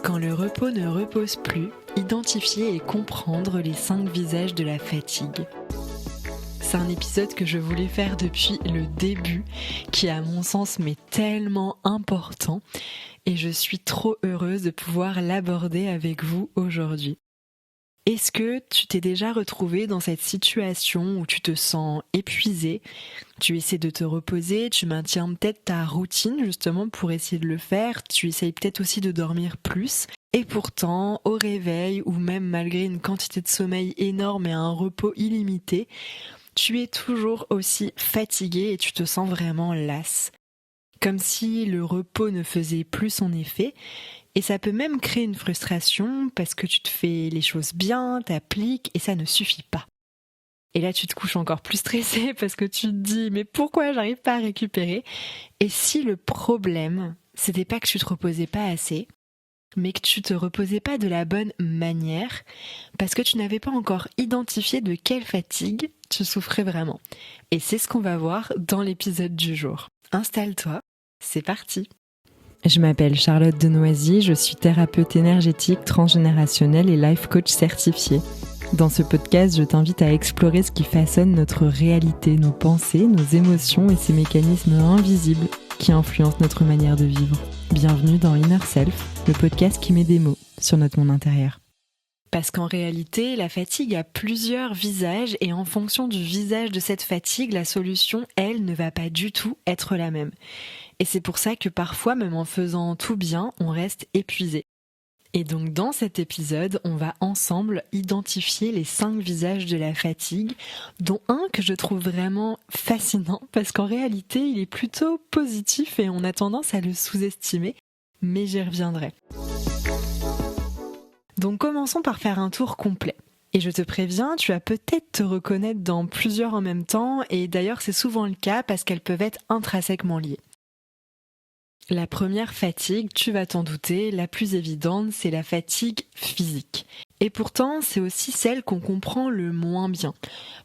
Quand le repos ne repose plus, identifier et comprendre les 5 visages de la fatigue. C'est un épisode que je voulais faire depuis le début, qui à mon sens m'est tellement important et je suis trop heureuse de pouvoir l'aborder avec vous aujourd'hui. Est-ce que tu t'es déjà retrouvé dans cette situation où tu te sens épuisé, tu essaies de te reposer, tu maintiens peut-être ta routine justement pour essayer de le faire, tu essayes peut-être aussi de dormir plus, et pourtant au réveil ou même malgré une quantité de sommeil énorme et un repos illimité, tu es toujours aussi fatigué et tu te sens vraiment lasse. Comme si le repos ne faisait plus son effet. Et ça peut même créer une frustration parce que tu te fais les choses bien, t'appliques et ça ne suffit pas. Et là, tu te couches encore plus stressé parce que tu te dis « mais pourquoi j'arrive pas à récupérer ?» Et si le problème, c'était pas que tu te reposais pas assez, mais que tu te reposais pas de la bonne manière parce que tu n'avais pas encore identifié de quelle fatigue tu souffrais vraiment. Et c'est ce qu'on va voir dans l'épisode du jour. Installe-toi, c'est parti. Je m'appelle Charlotte Denoisy, je suis thérapeute énergétique transgénérationnelle et life coach certifiée. Dans ce podcast, je t'invite à explorer ce qui façonne notre réalité, nos pensées, nos émotions et ces mécanismes invisibles qui influencent notre manière de vivre. Bienvenue dans Inner Self, le podcast qui met des mots sur notre monde intérieur. Parce qu'en réalité, la fatigue a plusieurs visages et en fonction du visage de cette fatigue, la solution, elle, ne va pas du tout être la même. Et c'est pour ça que parfois, même en faisant tout bien, on reste épuisé. Et donc dans cet épisode, on va ensemble identifier les 5 visages de la fatigue, dont un que je trouve vraiment fascinant, parce qu'en réalité, il est plutôt positif et on a tendance à le sous-estimer, mais j'y reviendrai. Donc commençons par faire un tour complet. Et je te préviens, tu vas peut-être te reconnaître dans plusieurs en même temps, et d'ailleurs c'est souvent le cas parce qu'elles peuvent être intrinsèquement liées. La première fatigue, tu vas t'en douter, la plus évidente, c'est la fatigue physique. Et pourtant, c'est aussi celle qu'on comprend le moins bien.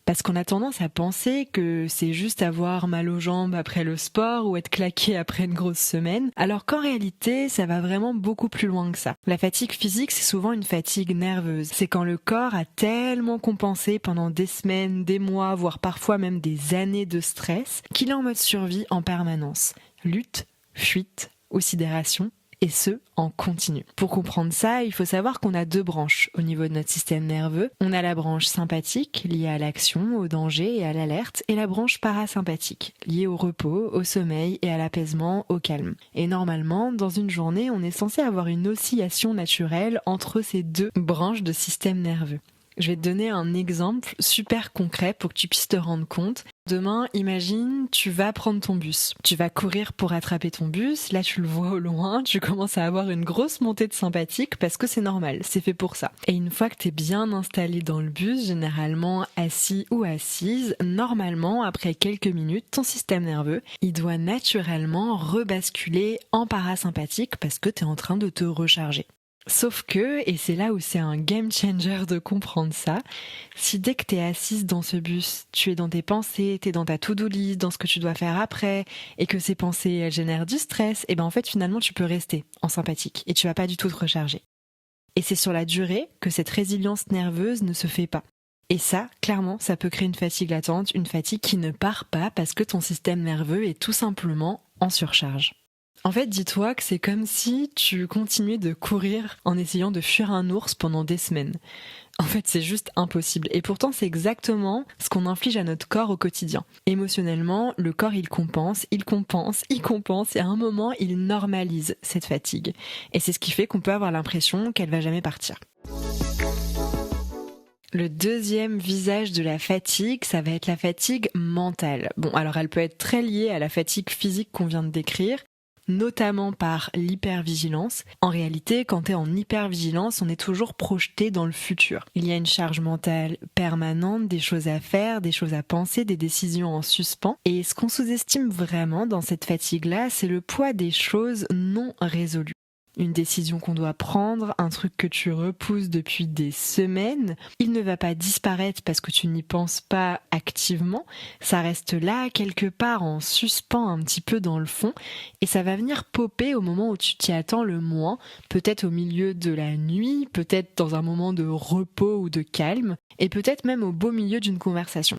Parce qu'on a tendance à penser que c'est juste avoir mal aux jambes après le sport ou être claqué après une grosse semaine, alors qu'en réalité, ça va vraiment beaucoup plus loin que ça. La fatigue physique, c'est souvent une fatigue nerveuse. C'est quand le corps a tellement compensé pendant des semaines, des mois, voire parfois même des années de stress, qu'il est en mode survie en permanence. Lutte, fuite ou sidération, et ce, en continu. Pour comprendre ça, il faut savoir qu'on a 2 branches au niveau de notre système nerveux. On a la branche sympathique, liée à l'action, au danger et à l'alerte, et la branche parasympathique, liée au repos, au sommeil et à l'apaisement, au calme. Et normalement, dans une journée, on est censé avoir une oscillation naturelle entre ces 2 branches de système nerveux. Je vais te donner un exemple super concret pour que tu puisses te rendre compte. Demain, imagine, tu vas prendre ton bus. Tu vas courir pour attraper ton bus. Là, tu le vois au loin. Tu commences à avoir une grosse montée de sympathique parce que c'est normal. C'est fait pour ça. Et une fois que tu es bien installé dans le bus, généralement assis ou assise, normalement, après quelques minutes, ton système nerveux, il doit naturellement rebasculer en parasympathique parce que tu es en train de te recharger. Sauf que, et c'est là où c'est un game changer de comprendre ça, si dès que t'es assise dans ce bus, tu es dans tes pensées, t'es dans ta to-do list, dans ce que tu dois faire après, et que ces pensées, elles génèrent du stress, et ben en fait finalement tu peux rester en sympathique, et tu vas pas du tout te recharger. Et c'est sur la durée que cette résilience nerveuse ne se fait pas. Et ça, clairement, ça peut créer une fatigue latente, une fatigue qui ne part pas parce que ton système nerveux est tout simplement en surcharge. En fait, dis-toi que c'est comme si tu continuais de courir en essayant de fuir un ours pendant des semaines. En fait, c'est juste impossible. Et pourtant, c'est exactement ce qu'on inflige à notre corps au quotidien. Émotionnellement, le corps, il compense, et à un moment, il normalise cette fatigue. Et c'est ce qui fait qu'on peut avoir l'impression qu'elle va jamais partir. Le deuxième visage de la fatigue, ça va être la fatigue mentale. Bon, alors elle peut être très liée à la fatigue physique qu'on vient de décrire, notamment par l'hypervigilance. En réalité, quand tu es en hypervigilance, on est toujours projeté dans le futur. Il y a une charge mentale permanente, des choses à faire, des choses à penser, des décisions en suspens. Et ce qu'on sous-estime vraiment dans cette fatigue-là, c'est le poids des choses non résolues. une décision qu'on doit prendre, un truc que tu repousses depuis des semaines. Il ne va pas disparaître parce que tu n'y penses pas activement, ça reste là quelque part en suspens un petit peu dans le fond et ça va venir popper au moment où tu t'y attends le moins, peut-être au milieu de la nuit, peut-être dans un moment de repos ou de calme et peut-être même au beau milieu d'une conversation.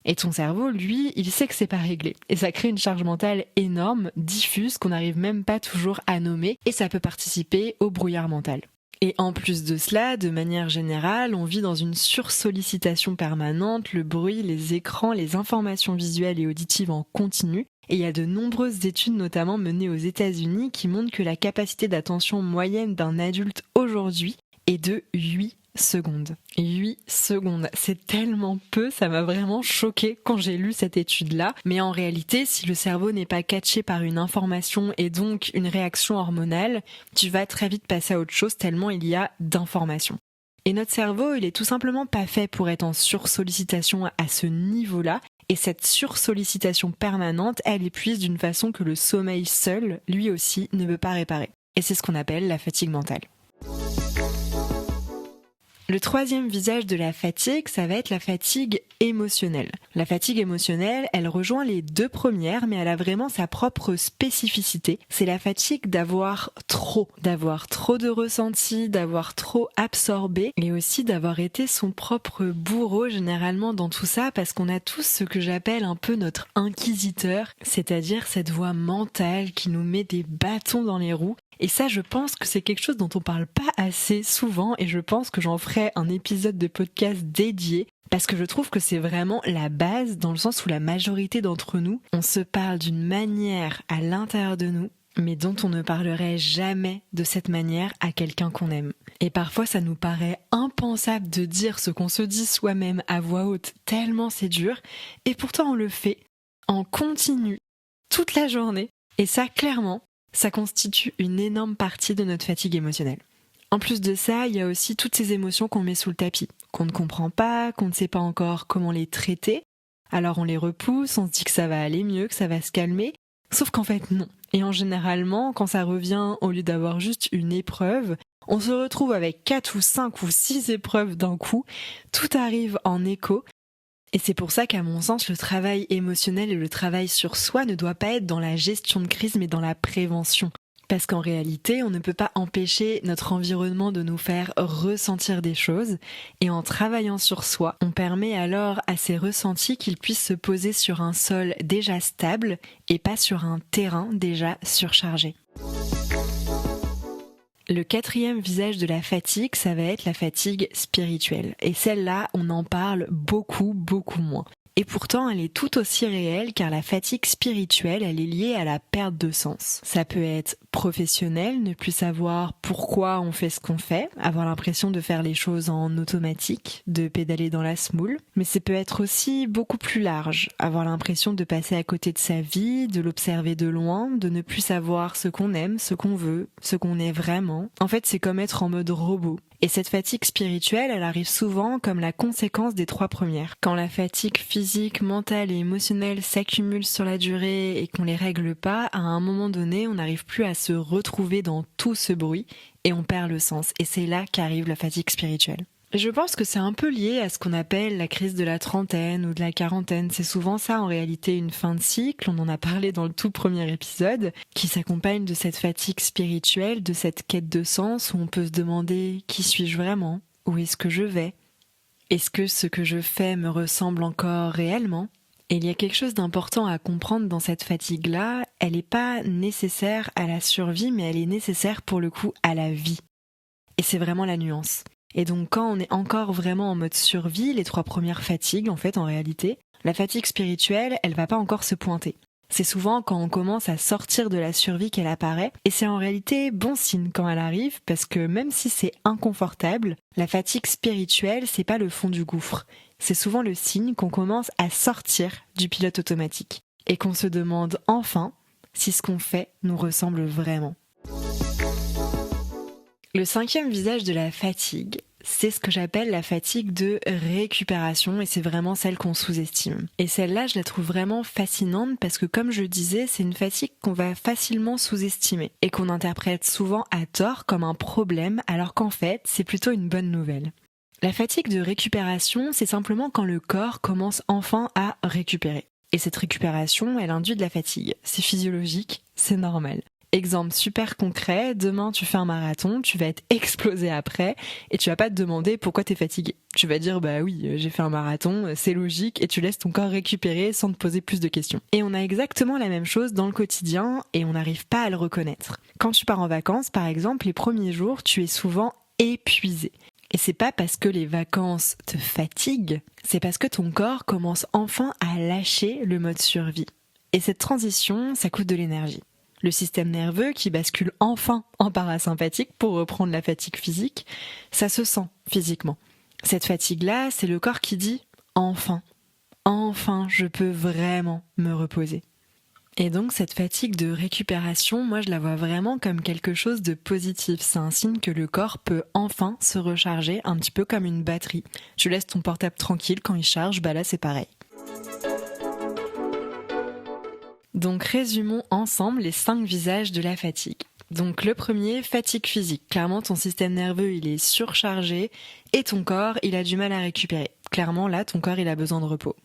Et ton cerveau, lui, il sait que c'est pas réglé. Et ça crée une charge mentale énorme, diffuse, qu'on n'arrive même pas toujours à nommer, et ça peut participer au brouillard mental. Et en plus de cela, de manière générale, on vit dans une sursollicitation permanente, le bruit, les écrans, les informations visuelles et auditives en continu. Et il y a de nombreuses études, notamment menées aux États-Unis, qui montrent que la capacité d'attention moyenne d'un adulte aujourd'hui est de 8 secondes. 8 secondes, c'est tellement peu, ça m'a vraiment choquée quand j'ai lu cette étude-là. Mais en réalité, si le cerveau n'est pas catché par une information et donc une réaction hormonale, tu vas très vite passer à autre chose tellement il y a d'informations. Et notre cerveau, il est tout simplement pas fait pour être en sursollicitation à ce niveau-là. Et cette sursollicitation permanente, elle épuise d'une façon que le sommeil seul, lui aussi, ne peut pas réparer. Et c'est ce qu'on appelle la fatigue mentale. Le troisième visage de la fatigue, ça va être la fatigue émotionnelle. La fatigue émotionnelle, elle rejoint les deux premières, mais elle a vraiment sa propre spécificité. C'est la fatigue d'avoir trop de ressentis, d'avoir trop absorbé, et aussi d'avoir été son propre bourreau généralement dans tout ça, parce qu'on a tous ce que j'appelle un peu notre inquisiteur, c'est-à-dire cette voix mentale qui nous met des bâtons dans les roues. Et ça, je pense que c'est quelque chose dont on parle pas assez souvent et je pense que j'en ferai un épisode de podcast dédié parce que je trouve que c'est vraiment la base dans le sens où la majorité d'entre nous, on se parle d'une manière à l'intérieur de nous mais dont on ne parlerait jamais de cette manière à quelqu'un qu'on aime. Et parfois, ça nous paraît impensable de dire ce qu'on se dit soi-même à voix haute, tellement c'est dur, et pourtant on le fait en continu toute la journée. Et ça, clairement, ça constitue une énorme partie de notre fatigue émotionnelle. En plus de ça, il y a aussi toutes ces émotions qu'on met sous le tapis, qu'on ne comprend pas, qu'on ne sait pas encore comment les traiter. Alors on les repousse, on se dit que ça va aller mieux, que ça va se calmer, sauf qu'en fait non. Et en généralement, quand ça revient, au lieu d'avoir juste une épreuve, on se retrouve avec 4 ou 5 ou 6 épreuves d'un coup, tout arrive en écho. Et c'est pour ça qu'à mon sens, le travail émotionnel et le travail sur soi ne doit pas être dans la gestion de crise, mais dans la prévention. Parce qu'en réalité, on ne peut pas empêcher notre environnement de nous faire ressentir des choses. Et en travaillant sur soi, on permet alors à ces ressentis qu'ils puissent se poser sur un sol déjà stable et pas sur un terrain déjà surchargé. Le quatrième visage de la fatigue, ça va être la fatigue spirituelle. Et celle-là, on en parle beaucoup moins. Et pourtant, elle est tout aussi réelle car la fatigue spirituelle, elle est liée à la perte de sens. Ça peut être professionnel, ne plus savoir pourquoi on fait ce qu'on fait, avoir l'impression de faire les choses en automatique, de pédaler dans la semoule. Mais ça peut être aussi beaucoup plus large, avoir l'impression de passer à côté de sa vie, de l'observer de loin, de ne plus savoir ce qu'on aime, ce qu'on veut, ce qu'on est vraiment. En fait, c'est comme être en mode robot. Et cette fatigue spirituelle, elle arrive souvent comme la conséquence des 3 premières. Quand la fatigue physique, mentale et émotionnelle s'accumule sur la durée et qu'on les règle pas, à un moment donné, on n'arrive plus à se retrouver dans tout ce bruit et on perd le sens. Et c'est là qu'arrive la fatigue spirituelle. Je pense que c'est un peu lié à ce qu'on appelle la crise de la trentaine ou de la quarantaine. C'est souvent ça en réalité, une fin de cycle, on en a parlé dans le tout premier épisode, qui s'accompagne de cette fatigue spirituelle, de cette quête de sens où on peut se demander qui suis-je vraiment? Où est-ce que je vais? Est-ce que ce que je fais me ressemble encore réellement? Et il y a quelque chose d'important à comprendre dans cette fatigue-là, elle n'est pas nécessaire à la survie, mais elle est nécessaire pour le coup à la vie. Et c'est vraiment la nuance. Et donc quand on est encore vraiment en mode survie, les 3 premières fatigues en fait en réalité, la fatigue spirituelle, elle va pas encore se pointer. C'est souvent quand on commence à sortir de la survie qu'elle apparaît, et c'est en réalité bon signe quand elle arrive, parce que même si c'est inconfortable, la fatigue spirituelle, c'est pas le fond du gouffre. C'est souvent le signe qu'on commence à sortir du pilote automatique, et qu'on se demande enfin si ce qu'on fait nous ressemble vraiment. Le 5e visage de la fatigue, c'est ce que j'appelle la fatigue de récupération et c'est vraiment celle qu'on sous-estime. Et celle-là, je la trouve vraiment fascinante parce que comme je disais, c'est une fatigue qu'on va facilement sous-estimer et qu'on interprète souvent à tort comme un problème alors qu'en fait, c'est plutôt une bonne nouvelle. La fatigue de récupération, c'est simplement quand le corps commence enfin à récupérer. Et cette récupération, elle induit de la fatigue. C'est physiologique, c'est normal. Exemple super concret, demain tu fais un marathon, tu vas être explosé après et tu vas pas te demander pourquoi t'es fatigué. Tu vas dire bah oui, j'ai fait un marathon, c'est logique et tu laisses ton corps récupérer sans te poser plus de questions. Et on a exactement la même chose dans le quotidien et on n'arrive pas à le reconnaître. Quand tu pars en vacances par exemple, les premiers jours, tu es souvent épuisé. Et c'est pas parce que les vacances te fatiguent, c'est parce que ton corps commence enfin à lâcher le mode survie. Et cette transition, ça coûte de l'énergie. Le système nerveux qui bascule enfin en parasympathique pour reprendre la fatigue physique, ça se sent physiquement. Cette fatigue-là, c'est le corps qui dit « enfin, enfin je peux vraiment me reposer ». Et donc cette fatigue de récupération, moi je la vois vraiment comme quelque chose de positif. C'est un signe que le corps peut enfin se recharger un petit peu comme une batterie. Tu laisses ton portable tranquille quand il charge, bah là c'est pareil. Donc résumons ensemble les 5 visages de la fatigue. Donc le premier, fatigue physique. Clairement ton système nerveux il est surchargé et ton corps il a du mal à récupérer. Clairement là ton corps il a besoin de repos.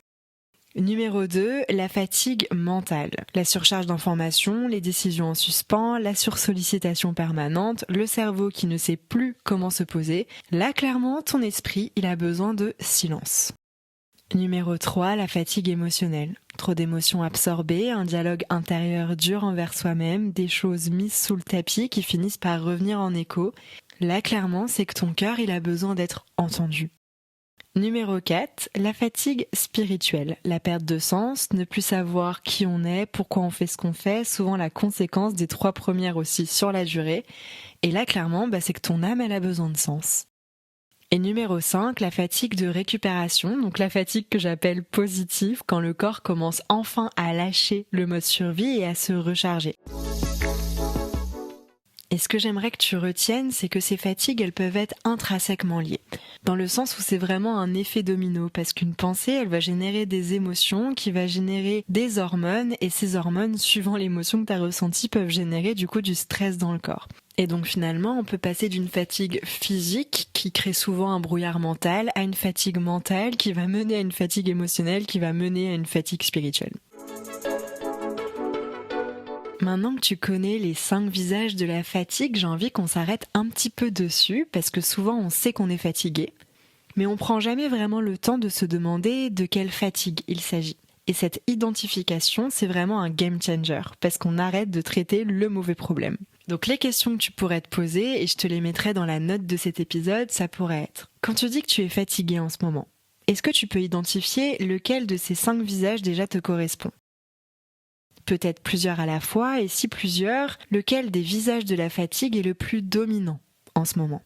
Numéro 2, la fatigue mentale. La surcharge d'informations, les décisions en suspens, la sursollicitation permanente, le cerveau qui ne sait plus comment se poser. Là clairement ton esprit il a besoin de silence. Numéro 3, la fatigue émotionnelle. Trop d'émotions absorbées, un dialogue intérieur dur envers soi-même, des choses mises sous le tapis qui finissent par revenir en écho. Là, clairement, c'est que ton cœur, il a besoin d'être entendu. Numéro 4, la fatigue spirituelle. La perte de sens, ne plus savoir qui on est, pourquoi on fait ce qu'on fait, souvent la conséquence des 3 premières aussi sur la durée. Et là, clairement, c'est que ton âme, elle a besoin de sens. Et numéro 5, la fatigue de récupération, donc la fatigue que j'appelle positive, quand le corps commence enfin à lâcher le mode survie et à se recharger. Et ce que j'aimerais que tu retiennes, c'est que ces fatigues, elles peuvent être intrinsèquement liées. Dans le sens où c'est vraiment un effet domino, parce qu'une pensée, elle va générer des émotions, qui va générer des hormones, et ces hormones, suivant l'émotion que tu as ressentie, peuvent générer du coup du stress dans le corps. Et donc finalement, on peut passer d'une fatigue physique, qui crée souvent un brouillard mental, à une fatigue mentale, qui va mener à une fatigue émotionnelle, qui va mener à une fatigue spirituelle. Maintenant que tu connais les 5 visages de la fatigue, j'ai envie qu'on s'arrête un petit peu dessus, parce que souvent on sait qu'on est fatigué, mais on prend jamais vraiment le temps de se demander de quelle fatigue il s'agit. Et cette identification, c'est vraiment un game changer, parce qu'on arrête de traiter le mauvais problème. Donc les questions que tu pourrais te poser, et je te les mettrai dans la note de cet épisode, ça pourrait être: quand tu dis que tu es fatigué en ce moment, est-ce que tu peux identifier lequel de ces 5 visages déjà te correspond ? Peut-être plusieurs à la fois, et si plusieurs, lequel des visages de la fatigue est le plus dominant en ce moment ?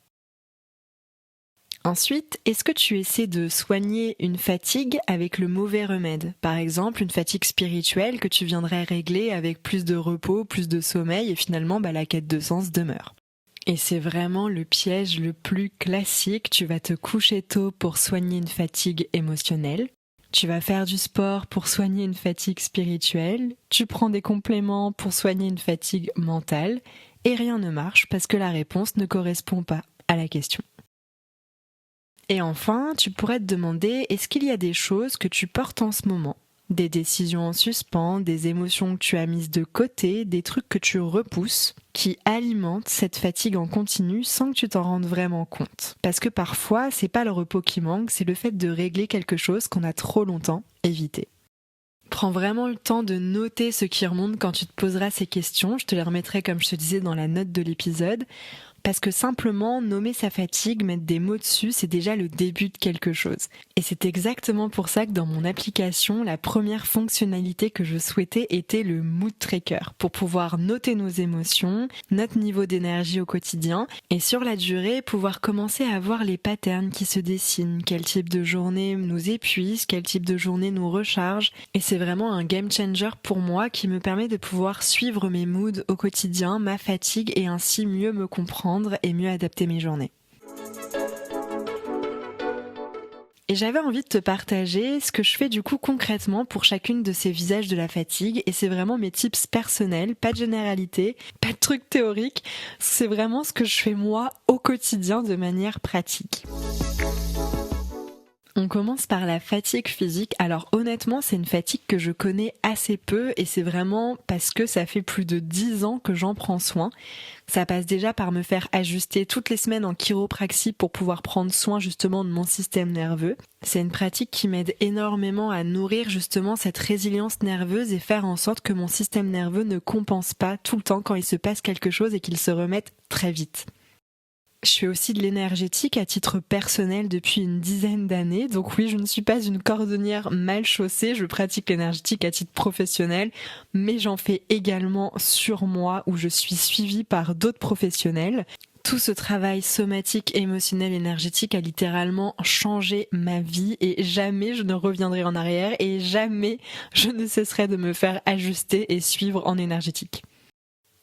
Ensuite, est-ce que tu essaies de soigner une fatigue avec le mauvais remède ? Par exemple, une fatigue spirituelle que tu viendrais régler avec plus de repos, plus de sommeil, et finalement, la quête de sens demeure. Et c'est vraiment le piège le plus classique. Tu vas te coucher tôt pour soigner une fatigue émotionnelle. Tu vas faire du sport pour soigner une fatigue spirituelle, tu prends des compléments pour soigner une fatigue mentale, et rien ne marche parce que la réponse ne correspond pas à la question. Et enfin, tu pourrais te demander, est-ce qu'il y a des choses que tu portes en ce moment ? Des décisions en suspens, des émotions que tu as mises de côté, des trucs que tu repousses, qui alimentent cette fatigue en continu sans que tu t'en rendes vraiment compte. Parce que parfois, c'est pas le repos qui manque, c'est le fait de régler quelque chose qu'on a trop longtemps évité. Prends vraiment le temps de noter ce qui remonte quand tu te poseras ces questions. Je te les remettrai, comme je te disais, dans la note de l'épisode. Parce que simplement nommer sa fatigue, mettre des mots dessus, c'est déjà le début de quelque chose. Et c'est exactement pour ça que dans mon application, la première fonctionnalité que je souhaitais était le mood tracker, pour pouvoir noter nos émotions, notre niveau d'énergie au quotidien, et sur la durée, pouvoir commencer à voir les patterns qui se dessinent, quel type de journée nous épuise, quel type de journée nous recharge. Et c'est vraiment un game changer pour moi qui me permet de pouvoir suivre mes moods au quotidien, ma fatigue, et ainsi mieux me comprendre et mieux adapter mes journées. Et j'avais envie de te partager ce que je fais du coup concrètement pour chacune de ces visages de la fatigue. Et c'est vraiment mes tips personnels, pas de généralité, pas de trucs théoriques. C'est vraiment ce que je fais moi au quotidien de manière pratique. On commence par la fatigue physique. Alors honnêtement, c'est une fatigue que je connais assez peu et c'est vraiment parce que ça fait plus de 10 ans que j'en prends soin. Ça passe déjà par me faire ajuster toutes les semaines en chiropraxie pour pouvoir prendre soin justement de mon système nerveux. C'est une pratique qui m'aide énormément à nourrir justement cette résilience nerveuse et faire en sorte que mon système nerveux ne compense pas tout le temps quand il se passe quelque chose et qu'il se remette très vite. Je fais aussi de l'énergétique à titre personnel depuis une dizaine d'années. Donc oui, je ne suis pas une cordonnière mal chaussée. Je pratique l'énergétique à titre professionnel, mais j'en fais également sur moi où je suis suivie par d'autres professionnels. Tout ce travail somatique, émotionnel, énergétique a littéralement changé ma vie et jamais je ne reviendrai en arrière et jamais je ne cesserai de me faire ajuster et suivre en énergétique.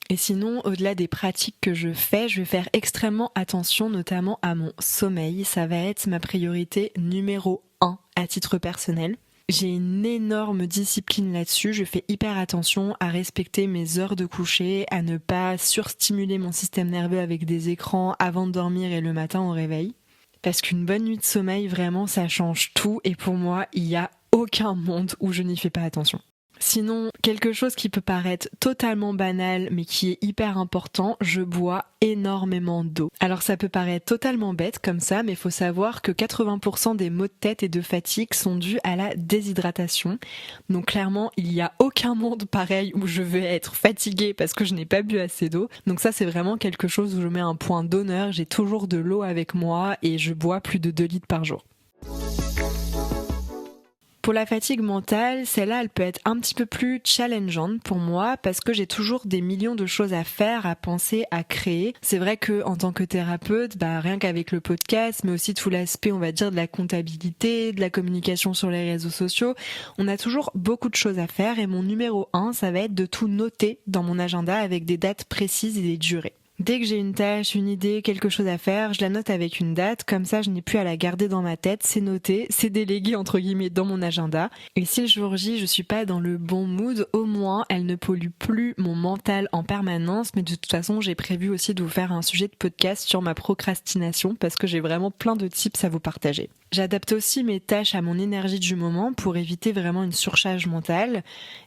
Et sinon, au-delà des pratiques que je vais faire extrêmement attention notamment à mon sommeil. Ça va être ma priorité numéro 1 à titre personnel. J'ai une énorme discipline là-dessus. Je fais hyper attention à respecter mes heures de coucher, à ne pas surstimuler mon système nerveux avec des écrans avant de dormir et le matin au réveil. Parce qu'une bonne nuit de sommeil, vraiment, ça change tout. Et pour moi, il n'y a aucun monde où je n'y fais pas attention. Sinon, quelque chose qui peut paraître totalement banal mais qui est hyper important, je bois énormément d'eau. Alors ça peut paraître totalement bête comme ça, mais il faut savoir que 80% des maux de tête et de fatigue sont dus à la déshydratation. Donc clairement, il n'y a aucun monde pareil où je vais être fatiguée parce que je n'ai pas bu assez d'eau. Donc ça, c'est vraiment quelque chose où je mets un point d'honneur. J'ai toujours de l'eau avec moi et je bois plus de 2 litres par jour. Pour la fatigue mentale, celle-là, elle peut être un petit peu plus challengeante pour moi parce que j'ai toujours des millions de choses à faire, à penser, à créer. C'est vrai que en tant que thérapeute, rien qu'avec le podcast, mais aussi tout l'aspect, on va dire, de la comptabilité, de la communication sur les réseaux sociaux, on a toujours beaucoup de choses à faire et mon numéro 1, ça va être de tout noter dans mon agenda avec des dates précises et des durées. Dès que j'ai une tâche, une idée, quelque chose à faire, je la note avec une date, comme ça je n'ai plus à la garder dans ma tête, c'est noté, c'est délégué entre guillemets dans mon agenda. Et si le jour J je suis pas dans le bon mood, au moins elle ne pollue plus mon mental en permanence, mais de toute façon j'ai prévu aussi de vous faire un sujet de podcast sur ma procrastination parce que j'ai vraiment plein de tips à vous partager. J'adapte aussi mes tâches à mon énergie du moment pour éviter vraiment une surcharge mentale.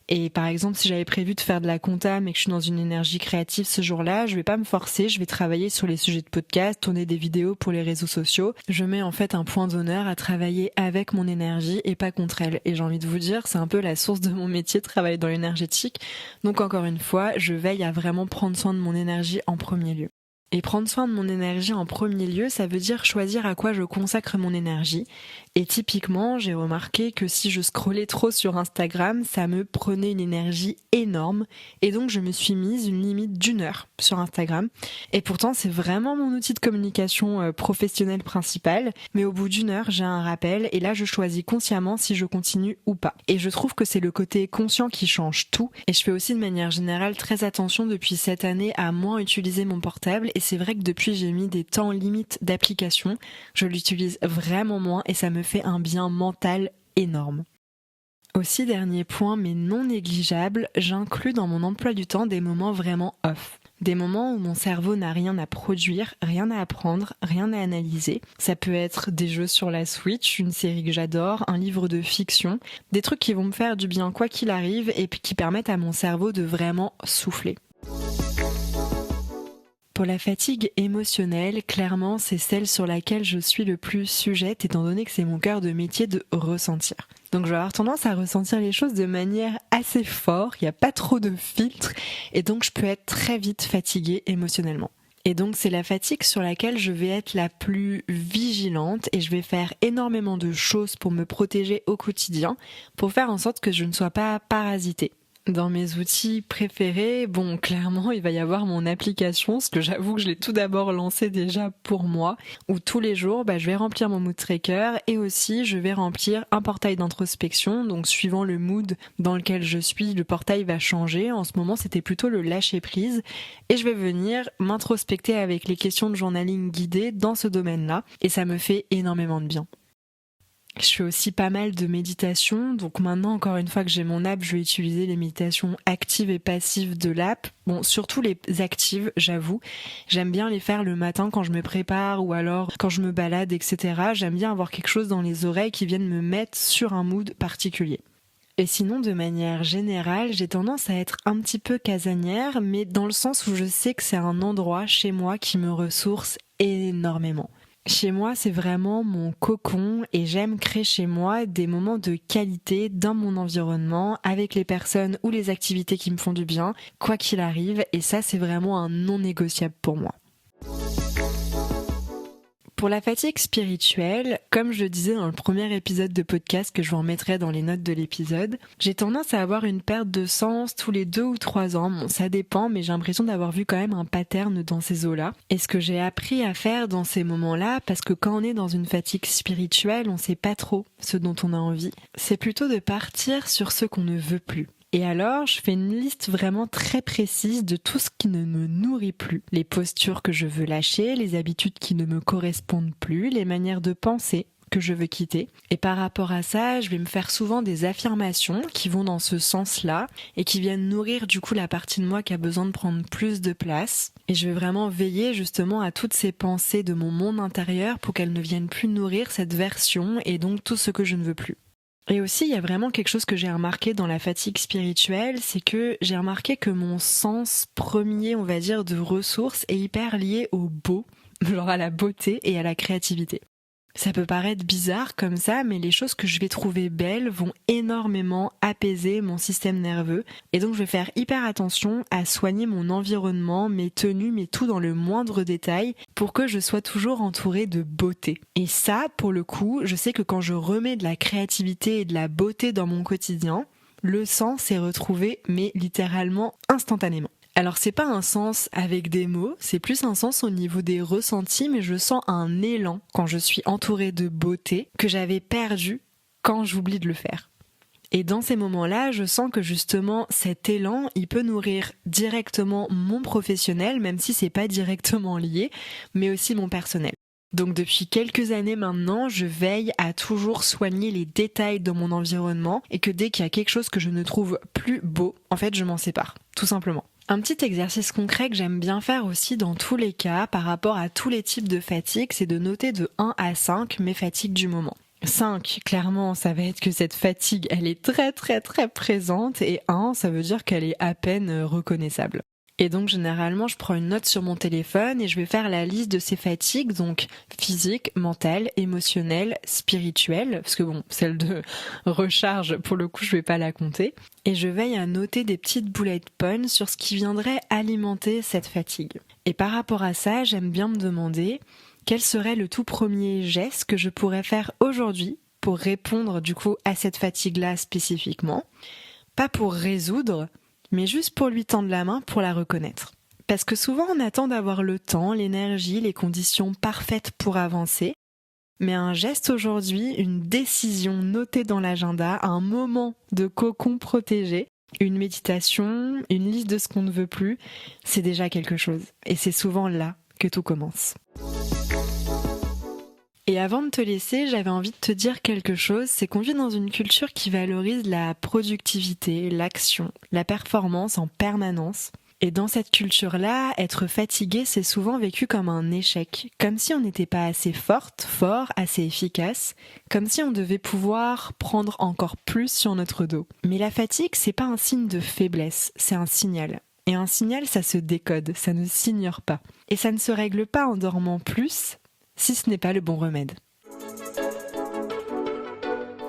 Et par exemple, si j'avais prévu de faire de la compta mais que je suis dans une énergie créative ce jour-là, je vais pas me forcer, je vais travailler sur les sujets de podcast, tourner des vidéos pour les réseaux sociaux. Je mets en fait un point d'honneur à travailler avec mon énergie et pas contre elle. Et j'ai envie de vous dire, c'est un peu la source de mon métier, de travailler dans l'énergétique. Donc encore une fois, je veille à vraiment prendre soin de mon énergie en premier lieu. Et prendre soin de mon énergie en premier lieu, ça veut dire choisir à quoi je consacre mon énergie. Et typiquement, j'ai remarqué que si je scrollais trop sur Instagram, ça me prenait une énergie énorme. Et donc, je me suis mise une limite d'1 heure sur Instagram. Et pourtant, c'est vraiment mon outil de communication professionnel principal. Mais au bout d'1 heure, j'ai un rappel. Et là, je choisis consciemment si je continue ou pas. Et je trouve que c'est le côté conscient qui change tout. Et je fais aussi de manière générale très attention depuis cette année à moins utiliser mon portable. Et c'est vrai que depuis, j'ai mis des temps limites d'application. Je l'utilise vraiment moins et ça me fait un bien mental énorme. Aussi, dernier point, mais non négligeable, j'inclus dans mon emploi du temps des moments vraiment off. Des moments où mon cerveau n'a rien à produire, rien à apprendre, rien à analyser. Ça peut être des jeux sur la Switch, une série que j'adore, un livre de fiction, des trucs qui vont me faire du bien quoi qu'il arrive et qui permettent à mon cerveau de vraiment souffler. Pour la fatigue émotionnelle, clairement, c'est celle sur laquelle je suis le plus sujette étant donné que c'est mon cœur de métier de ressentir. Donc je vais avoir tendance à ressentir les choses de manière assez forte, il n'y a pas trop de filtres et donc je peux être très vite fatiguée émotionnellement. Et donc c'est la fatigue sur laquelle je vais être la plus vigilante et je vais faire énormément de choses pour me protéger au quotidien, pour faire en sorte que je ne sois pas parasitée. Dans mes outils préférés, clairement, il va y avoir mon application, parce que j'avoue que je l'ai tout d'abord lancée déjà pour moi, où tous les jours, je vais remplir mon mood tracker et aussi je vais remplir un portail d'introspection. Donc, suivant le mood dans lequel je suis, le portail va changer. En ce moment, c'était plutôt le lâcher prise et je vais venir m'introspecter avec les questions de journaling guidées dans ce domaine-là et ça me fait énormément de bien. Je fais aussi pas mal de méditation, donc maintenant, encore une fois que j'ai mon app, je vais utiliser les méditations actives et passives de l'app. Bon, surtout les actives, j'avoue. J'aime bien les faire le matin quand je me prépare ou alors quand je me balade, etc. J'aime bien avoir quelque chose dans les oreilles qui vienne me mettre sur un mood particulier. Et sinon, de manière générale, j'ai tendance à être un petit peu casanière, mais dans le sens où je sais que c'est un endroit chez moi qui me ressource énormément. Chez moi, c'est vraiment mon cocon et j'aime créer chez moi des moments de qualité dans mon environnement avec les personnes ou les activités qui me font du bien, quoi qu'il arrive, et ça, c'est vraiment un non négociable pour moi. Pour la fatigue spirituelle, comme je le disais dans le premier épisode de podcast que je vous remettrai dans les notes de l'épisode, j'ai tendance à avoir une perte de sens tous les 2 ou 3 ans. Bon, ça dépend, mais j'ai l'impression d'avoir vu quand même un pattern dans ces eaux-là. Et ce que j'ai appris à faire dans ces moments-là, parce que quand on est dans une fatigue spirituelle, on sait pas trop ce dont on a envie, c'est plutôt de partir sur ce qu'on ne veut plus. Et alors, je fais une liste vraiment très précise de tout ce qui ne me nourrit plus. Les postures que je veux lâcher, les habitudes qui ne me correspondent plus, les manières de penser que je veux quitter. Et par rapport à ça, je vais me faire souvent des affirmations qui vont dans ce sens-là et qui viennent nourrir du coup la partie de moi qui a besoin de prendre plus de place. Et je vais vraiment veiller justement à toutes ces pensées de mon monde intérieur pour qu'elles ne viennent plus nourrir cette version et donc tout ce que je ne veux plus. Et aussi, il y a vraiment quelque chose que j'ai remarqué dans la fatigue spirituelle, c'est que j'ai remarqué que mon sens premier, on va dire, de ressources est hyper lié au beau, genre à la beauté et à la créativité. Ça peut paraître bizarre comme ça, mais les choses que je vais trouver belles vont énormément apaiser mon système nerveux. Et donc je vais faire hyper attention à soigner mon environnement, mes tenues, mais tout dans le moindre détail pour que je sois toujours entourée de beauté. Et ça, pour le coup, je sais que quand je remets de la créativité et de la beauté dans mon quotidien, le sens s'est retrouvé, mais littéralement instantanément. Alors c'est pas un sens avec des mots, c'est plus un sens au niveau des ressentis, mais je sens un élan quand je suis entourée de beauté que j'avais perdu quand j'oublie de le faire. Et dans ces moments-là, je sens que justement cet élan, il peut nourrir directement mon professionnel, même si c'est pas directement lié, mais aussi mon personnel. Donc depuis quelques années maintenant, je veille à toujours soigner les détails de mon environnement et que dès qu'il y a quelque chose que je ne trouve plus beau, en fait je m'en sépare, tout simplement. Un petit exercice concret que j'aime bien faire aussi dans tous les cas par rapport à tous les types de fatigue, c'est de noter de 1 à 5 mes fatigues du moment. 5, clairement, ça va être que cette fatigue, elle est très très très présente et 1, ça veut dire qu'elle est à peine reconnaissable. Et donc généralement, je prends une note sur mon téléphone et je vais faire la liste de ces fatigues, donc physique, mentale, émotionnelle, spirituelle, parce que bon, celle de recharge, pour le coup, je vais pas la compter. Et je veille à noter des petites bullet points sur ce qui viendrait alimenter cette fatigue. Et par rapport à ça, j'aime bien me demander quel serait le tout premier geste que je pourrais faire aujourd'hui pour répondre du coup à cette fatigue-là spécifiquement. Pas pour résoudre, mais juste pour lui tendre la main pour la reconnaître. Parce que souvent on attend d'avoir le temps, l'énergie, les conditions parfaites pour avancer, mais un geste aujourd'hui, une décision notée dans l'agenda, un moment de cocon protégé, une méditation, une liste de ce qu'on ne veut plus, c'est déjà quelque chose. Et c'est souvent là que tout commence. Et avant de te laisser, j'avais envie de te dire quelque chose, c'est qu'on vit dans une culture qui valorise la productivité, l'action, la performance en permanence. Et dans cette culture-là, être fatigué, c'est souvent vécu comme un échec, comme si on n'était pas assez forte, fort, assez efficace, comme si on devait pouvoir prendre encore plus sur notre dos. Mais la fatigue, c'est pas un signe de faiblesse, c'est un signal. Et un signal, ça se décode, ça ne s'ignore pas. Et ça ne se règle pas en dormant plus, si ce n'est pas le bon remède.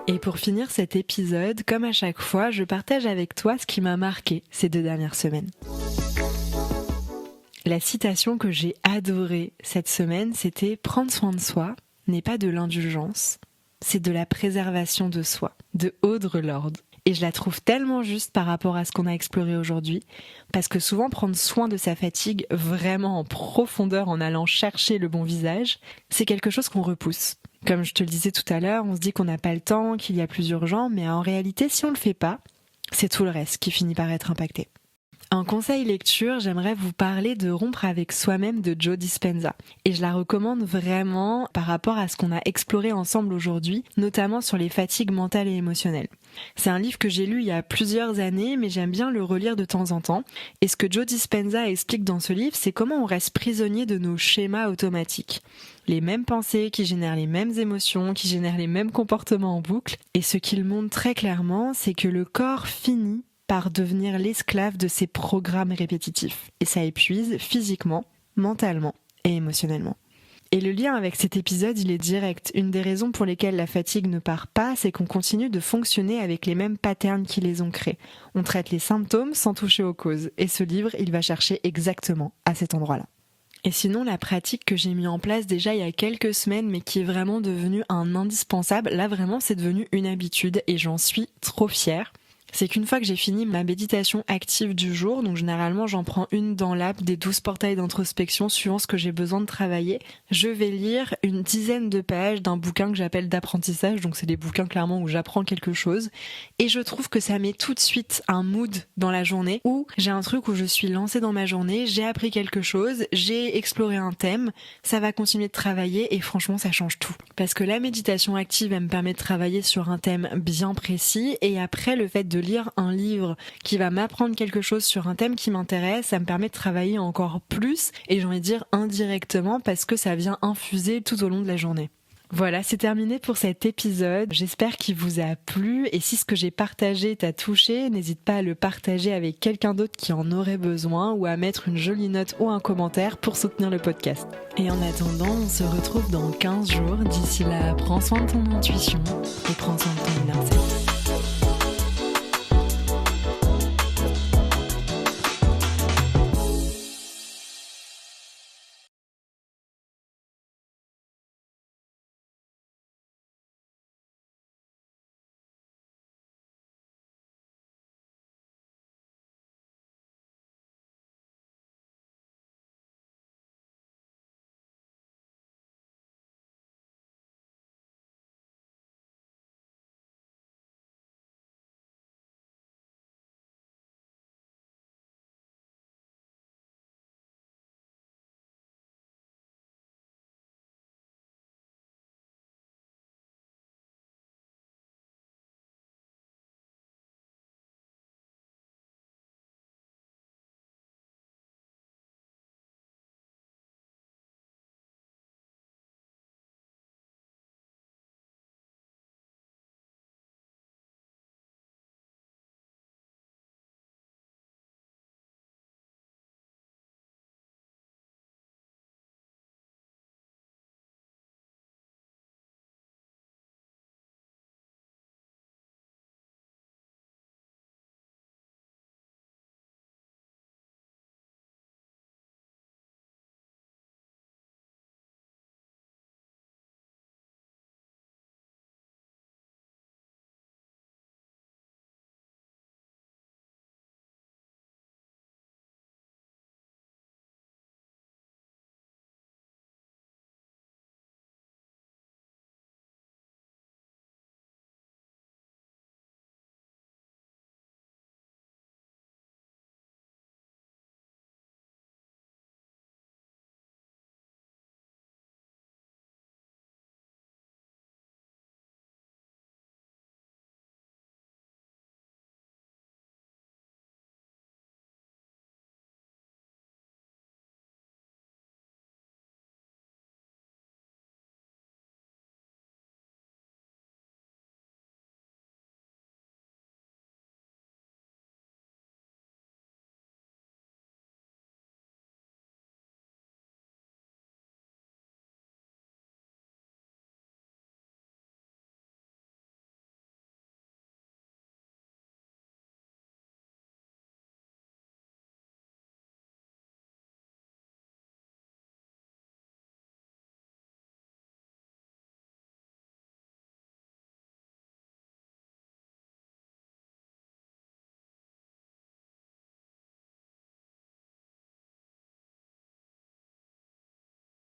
Et pour finir cet épisode, comme à chaque fois, je partage avec toi ce qui m'a marqué ces 2 dernières semaines. La citation que j'ai adorée cette semaine, c'était « Prendre soin de soi n'est pas de l'indulgence, c'est de la préservation de soi » de Audre Lorde. Et je la trouve tellement juste par rapport à ce qu'on a exploré aujourd'hui, parce que souvent prendre soin de sa fatigue vraiment en profondeur en allant chercher le bon visage, c'est quelque chose qu'on repousse. Comme je te le disais tout à l'heure, on se dit qu'on n'a pas le temps, qu'il y a plus urgent, mais en réalité, si on le fait pas, c'est tout le reste qui finit par être impacté. En conseil lecture, j'aimerais vous parler de Rompre avec soi-même de Joe Dispenza. Et je la recommande vraiment par rapport à ce qu'on a exploré ensemble aujourd'hui, notamment sur les fatigues mentales et émotionnelles. C'est un livre que j'ai lu il y a plusieurs années, mais j'aime bien le relire de temps en temps. Et ce que Joe Dispenza explique dans ce livre, c'est comment on reste prisonnier de nos schémas automatiques. Les mêmes pensées qui génèrent les mêmes émotions, qui génèrent les mêmes comportements en boucle. Et ce qu'il montre très clairement, c'est que le corps finit par devenir l'esclave de ces programmes répétitifs. Et ça épuise physiquement, mentalement et émotionnellement. Et le lien avec cet épisode, il est direct. Une des raisons pour lesquelles la fatigue ne part pas, c'est qu'on continue de fonctionner avec les mêmes patterns qui les ont créés. On traite les symptômes sans toucher aux causes. Et ce livre, il va chercher exactement à cet endroit-là. Et sinon, la pratique que j'ai mis en place déjà il y a quelques semaines, mais qui est vraiment devenue un indispensable, là vraiment c'est devenu une habitude et j'en suis trop fière. C'est qu'une fois que j'ai fini ma méditation active du jour, donc généralement j'en prends une dans l'app des 12 portails d'introspection suivant ce que j'ai besoin de travailler, je vais lire une dizaine de pages d'un bouquin que j'appelle d'apprentissage, donc c'est des bouquins clairement où j'apprends quelque chose, et je trouve que ça met tout de suite un mood dans la journée où j'ai un truc où je suis lancée dans ma journée, j'ai appris quelque chose, j'ai exploré un thème, ça va continuer de travailler et franchement ça change tout. Parce que la méditation active, elle me permet de travailler sur un thème bien précis et après le fait de lire un livre qui va m'apprendre quelque chose sur un thème qui m'intéresse, ça me permet de travailler encore plus et j'ai envie de dire indirectement parce que ça vient infuser tout au long de la journée. Voilà, c'est terminé pour cet épisode. J'espère qu'il vous a plu et si ce que j'ai partagé t'a touché, n'hésite pas à le partager avec quelqu'un d'autre qui en aurait besoin ou à mettre une jolie note ou un commentaire pour soutenir le podcast. Et en attendant, on se retrouve dans 15 jours. D'ici là, prends soin de ton intuition et prends soin de ton inner self.